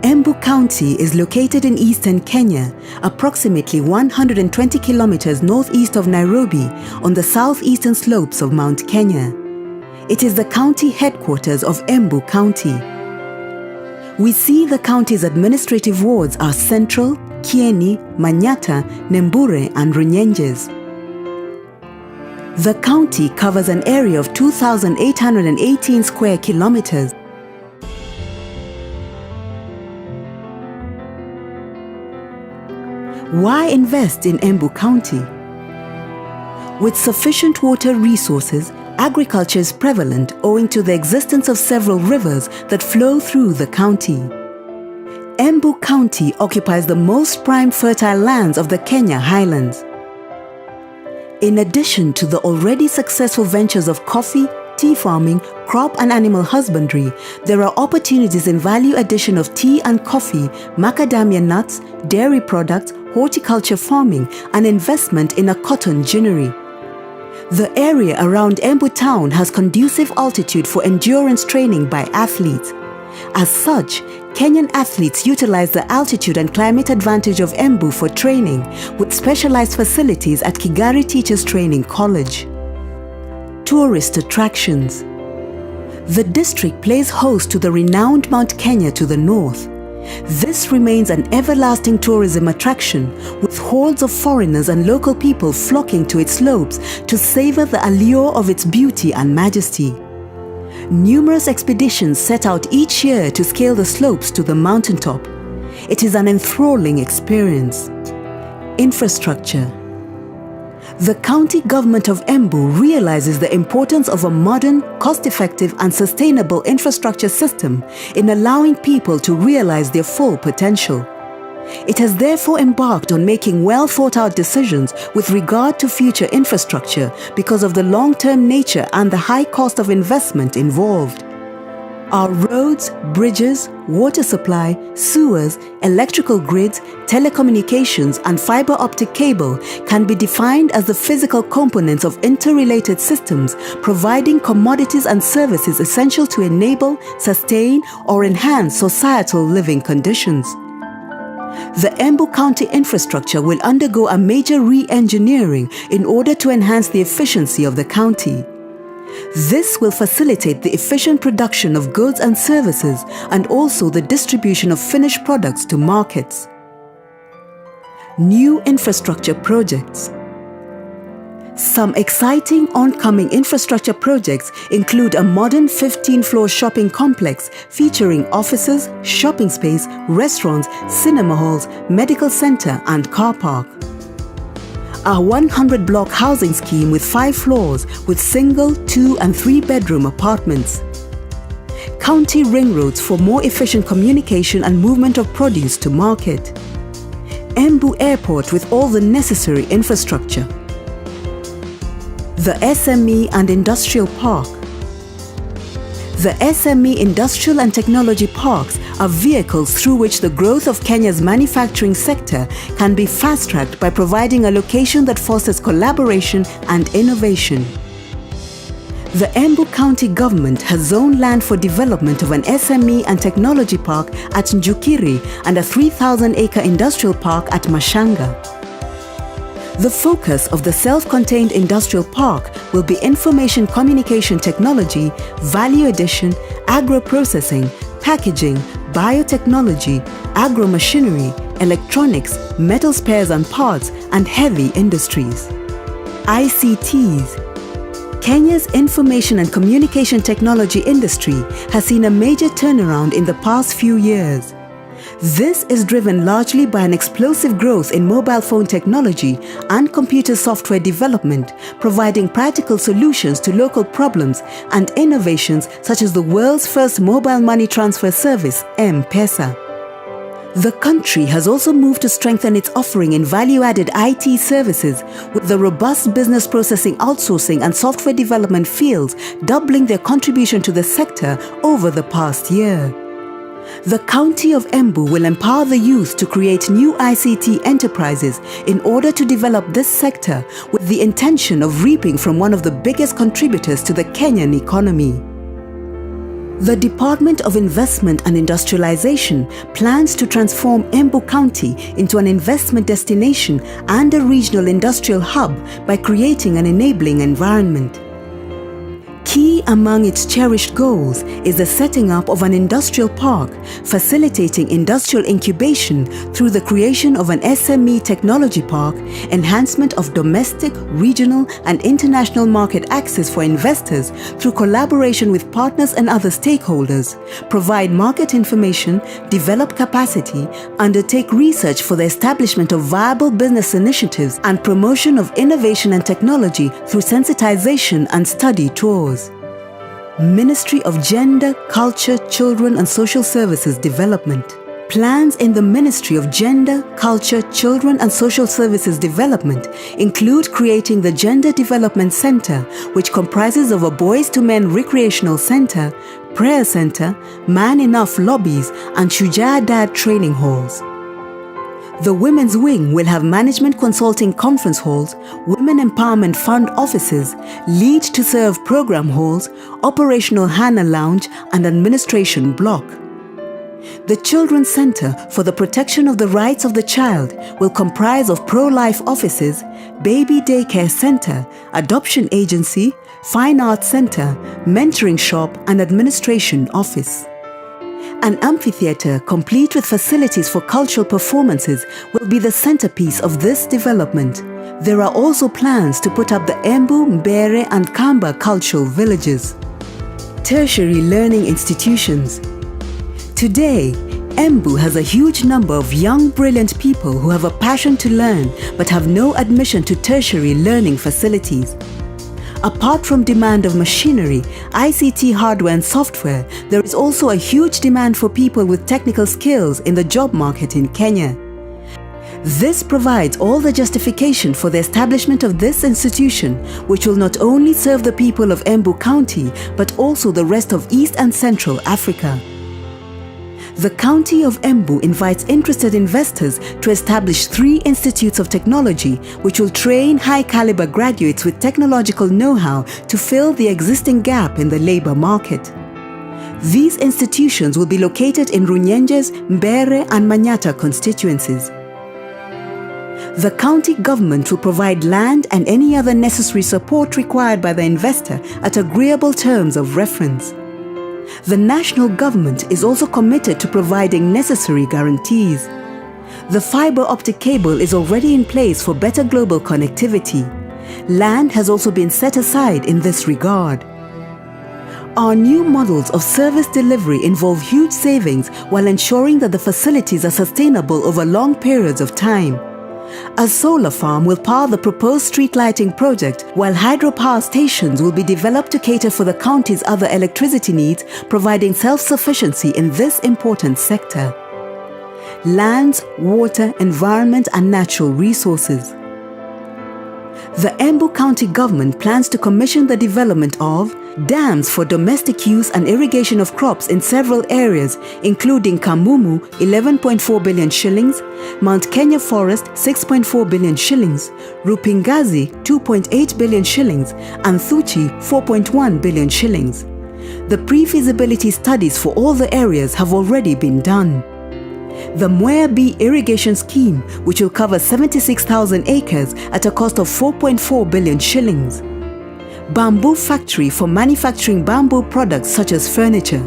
Embu County is located in eastern Kenya, approximately 120 kilometers northeast of Nairobi on the southeastern slopes of Mount Kenya. It is the county headquarters of Embu County. We see the county's administrative wards are Central, Kieni, Manyata, Nembure and Runyenjes. The county covers an area of 2,818 square kilometers. Why invest in Embu County? With sufficient water resources, agriculture is prevalent owing to the existence of several rivers that flow through the county. Embu County occupies the most prime fertile lands of the Kenya highlands. In addition to the already successful ventures of coffee, tea farming, crop and animal husbandry, there are opportunities in value addition of tea and coffee, macadamia nuts, dairy products, horticulture farming and investment in a cotton ginnery. The area around Embu town has conducive altitude for endurance training by athletes. As such, Kenyan athletes utilize the altitude and climate advantage of Embu for training, with specialized facilities at Kigari Teachers Training College. Tourist attractions. The district plays host to the renowned Mount Kenya to the north. This remains an everlasting tourism attraction, with hordes of foreigners and local people flocking to its slopes to savor the allure of its beauty and majesty. Numerous expeditions set out each year to scale the slopes to the mountaintop. It is an enthralling experience. Infrastructure. The county government of Embu realizes the importance of a modern, cost-effective and sustainable infrastructure system in allowing people to realize their full potential. It has therefore embarked on making well-thought-out decisions with regard to future infrastructure because of the long-term nature and the high cost of investment involved. Our roads, bridges, water supply, sewers, electrical grids, telecommunications and fiber optic cable can be defined as the physical components of interrelated systems providing commodities and services essential to enable, sustain or enhance societal living conditions. The Embu County infrastructure will undergo a major re-engineering in order to enhance the efficiency of the county. This will facilitate the efficient production of goods and services and also the distribution of finished products to markets. New infrastructure projects. Some exciting oncoming infrastructure projects include a modern 15-floor shopping complex featuring offices, shopping space, restaurants, cinema halls, medical center and car park. A 100-block housing scheme with 5 floors with single, 2 and 3 bedroom apartments. County ring roads for more efficient communication and movement of produce to market. Embu Airport with all the necessary infrastructure. The SME and Industrial Park. The SME Industrial and Technology Parks are vehicles through which the growth of Kenya's manufacturing sector can be fast-tracked by providing a location that fosters collaboration and innovation. The Embu County government has zoned land for development of an SME and technology park at Njukiri and a 3,000-acre industrial park at Mashanga. The focus of the self-contained industrial park will be information communication technology, value addition, agro-processing, packaging, biotechnology, agro-machinery, electronics, metal spares and parts, and heavy industries. ICTs. Kenya's information and communication technology industry has seen a major turnaround in the past few years. This is driven largely by an explosive growth in mobile phone technology and computer software development, providing practical solutions to local problems and innovations such as the world's first mobile money transfer service, M-Pesa. The country has also moved to strengthen its offering in value-added IT services, with the robust business processing outsourcing and software development fields doubling their contribution to the sector over the past year. The County of Embu will empower the youth to create new ICT enterprises in order to develop this sector with the intention of reaping from one of the biggest contributors to the Kenyan economy. The Department of Investment and Industrialization plans to transform Embu County into an investment destination and a regional industrial hub by creating an enabling environment. Key among its cherished goals is the setting up of an industrial park, facilitating industrial incubation through the creation of an SME technology park, enhancement of domestic, regional and international market access for investors through collaboration with partners and other stakeholders, provide market information, develop capacity, undertake research for the establishment of viable business initiatives and promotion of innovation and technology through sensitization and study tours. Ministry of Gender, Culture, Children and Social Services Development. Plans in the Ministry of Gender, Culture, Children and Social Services Development include creating the Gender Development Center, which comprises of a Boys to Men Recreational Center, Prayer Center, Man Enough Lobbies and Shujaa Dad Training Halls. The Women's Wing will have management consulting conference halls, Women Empowerment Fund offices, Lead to Serve program halls, operational Hannah Lounge and administration block. The Children's Center for the Protection of the Rights of the Child will comprise of pro-life offices, baby daycare center, adoption agency, fine arts center, mentoring shop and administration office. An amphitheatre complete with facilities for cultural performances will be the centerpiece of this development. There are also plans to put up the Embu, Mbere and Kamba cultural villages. Tertiary learning institutions. Today, Embu has a huge number of young, brilliant people who have a passion to learn but have no admission to tertiary learning facilities. Apart from demand of machinery, ICT hardware and software, there is also a huge demand for people with technical skills in the job market in Kenya. This provides all the justification for the establishment of this institution, which will not only serve the people of Embu County, but also the rest of East and Central Africa. The County of Embu invites interested investors to establish 3 institutes of technology which will train high-caliber graduates with technological know-how to fill the existing gap in the labor market. These institutions will be located in Runyenjes, Mbere and Manyata constituencies. The county government will provide land and any other necessary support required by the investor at agreeable terms of reference. The national government is also committed to providing necessary guarantees. The fiber optic cable is already in place for better global connectivity. Land has also been set aside in this regard. Our new models of service delivery involve huge savings while ensuring that the facilities are sustainable over long periods of time. A solar farm will power the proposed street lighting project, while hydropower stations will be developed to cater for the county's other electricity needs, providing self-sufficiency in this important sector. Lands, water, environment and natural resources. The Embu County government plans to commission the development of dams for domestic use and irrigation of crops in several areas, including Kamumu, 11.4 billion shillings, Mount Kenya Forest, 6.4 billion shillings, Rupingazi, 2.8 billion shillings, and Thuchi, 4.1 billion shillings. The pre-feasibility studies for all the areas have already been done. The Mwea B irrigation scheme, which will cover 76,000 acres at a cost of 4.4 billion shillings. Bamboo factory for manufacturing bamboo products such as furniture.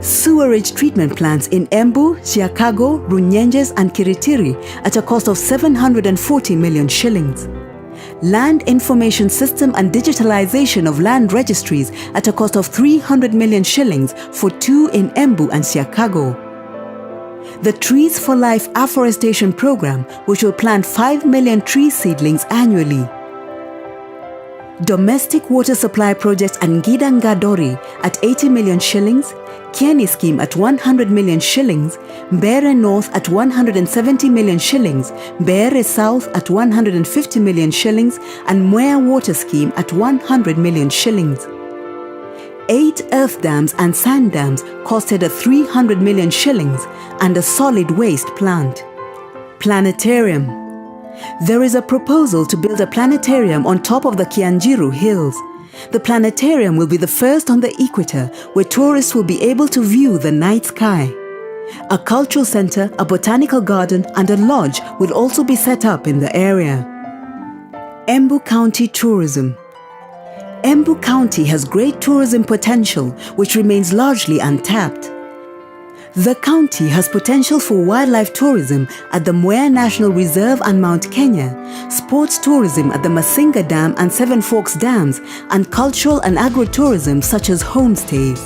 Sewerage treatment plants in Embu, Chiakago, Runyenjes and Kiritiri at a cost of 740 million shillings. Land information system and digitalization of land registries at a cost of 300 million shillings for 2 in Embu and Chiakago. The Trees for Life afforestation program, which will plant 5 million tree seedlings annually. Domestic water supply projects at Ngidangadori at 80 million shillings, Kieni scheme at 100 million shillings, Mbere North at 170 million shillings, Mbere South at 150 million shillings, and Mwea water scheme at 100 million shillings. 8 earth dams and sand dams costed 300 million shillings and a solid waste plant. Planetarium. There is a proposal to build a planetarium on top of the Kianjiru Hills. The planetarium will be the first on the equator where tourists will be able to view the night sky. A cultural center, a botanical garden, and a lodge will also be set up in the area. Embu County Tourism. Embu County has great tourism potential which remains largely untapped. The county has potential for wildlife tourism at the Mwea National Reserve and Mount Kenya, sports tourism at the Masinga Dam and Seven Forks Dams, and cultural and agro-tourism such as homestays.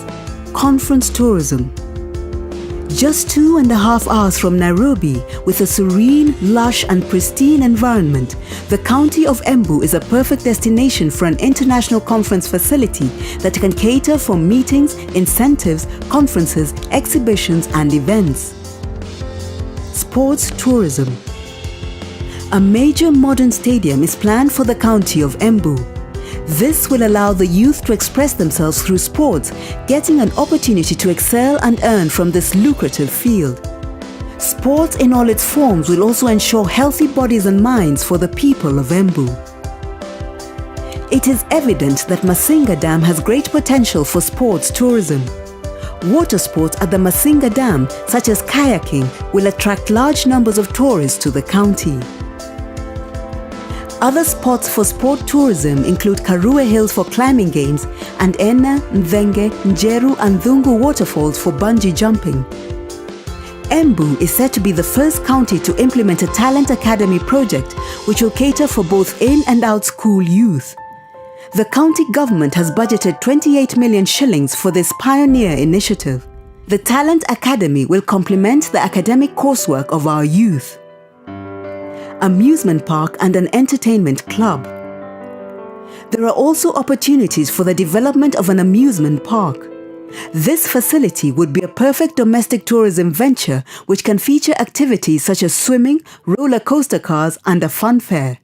Conference tourism. Just 2.5 hours from Nairobi, with a serene, lush and pristine environment, the county of Embu is a perfect destination for an international conference facility that can cater for meetings, incentives, conferences, exhibitions and events. Sports tourism. A major modern stadium is planned for the county of Embu. This will allow the youth to express themselves through sports, getting an opportunity to excel and earn from this lucrative field. Sports in all its forms will also ensure healthy bodies and minds for the people of Embu. It is evident that Masinga Dam has great potential for sports tourism. Water sports at the Masinga Dam, such as kayaking, will attract large numbers of tourists to the county. Other spots for sport tourism include Karua Hills for climbing games and Ena, Mvenge, Njeru and Dhungu waterfalls for bungee jumping. Embu is said to be the first county to implement a talent academy project which will cater for both in and out school youth. The county government has budgeted 28 million shillings for this pioneer initiative. The Talent Academy will complement the academic coursework of our youth. Amusement park and an entertainment club. There are also opportunities for the development of an amusement park. This facility would be a perfect domestic tourism venture which can feature activities such as swimming, roller coaster cars and a fun fair.